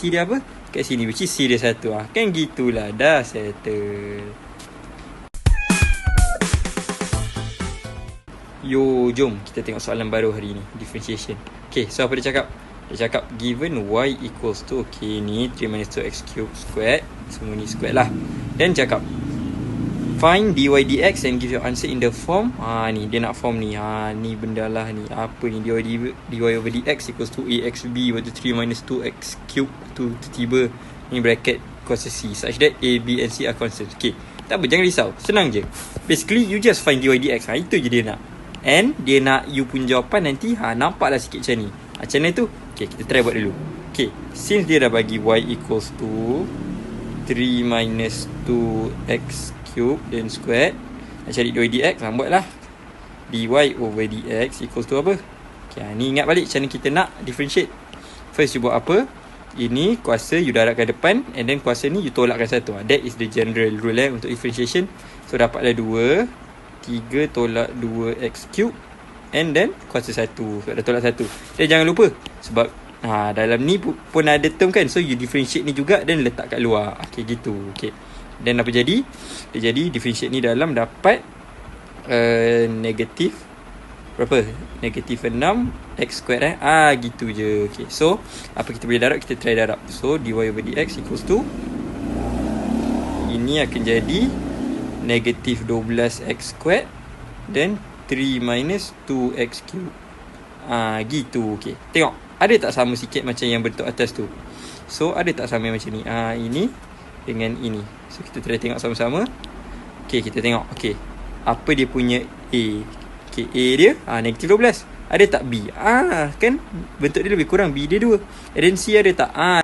C dia apa? Kat sini, which is C dia 1. Kan gitulah, dah settle. Yo, jom kita tengok soalan baru hari ni, differentiation. Okay, so apa dia cakap? Dia cakap given y equals to, okay, ni 3 minus 2x cube squared, semua ni squared lah. Dan cakap find dy dx and give your answer in the form. Ni dia nak form ni. Ni benda lah ni. Apa ni? dy over dx equals to axb equal to 3 minus 2x cube tu tiba ni bracket kuasa c such that a, b and c are constant. Okay, tak apa, jangan risau, senang je. Basically you just find dy dx. Itu je dia nak. And dia nak you pun jawapan nanti nampaklah sikit macam ni. Macam mana tu? Okay, kita try buat dulu. Okay, since dia dah bagi y equals to 3 minus 2x cube dan squared, nak cari dy dx, buatlah dy over dx equals to apa? Okay, ni ingat balik macam mana kita nak differentiate. First you buat apa? Ini kuasa you darabkan depan, and then kuasa ni you tolakkan satu. That is the general rule untuk differentiation. So dapatlah 2, 3 tolak 2x cube, and then kuasa 1. So dah tolak 1. Dan jangan lupa, sebab dalam ni pun ada term kan, so you differentiate ni juga dan letak kat luar. Okay, gitu. Okay, dan apa jadi? Dia jadi differentiate ni dalam dapat negatif berapa? Negatif 6 x squared gitu je. Okay, so apa kita boleh darab? Kita try darab. So dy over dx equals to, ini akan jadi negatif 12x squared dan 3 minus 2x cube. Gitu. Okay, tengok, ada tak sama sikit macam yang bentuk atas tu? So ada tak sama macam ni? Ini dengan ini. So kita try tengok sama-sama. Okay, kita tengok. Okay, apa dia punya A? Okay, A dia negatif 12. Ada tak B? Kan bentuk dia lebih kurang, B dia 2. And then C ada tak?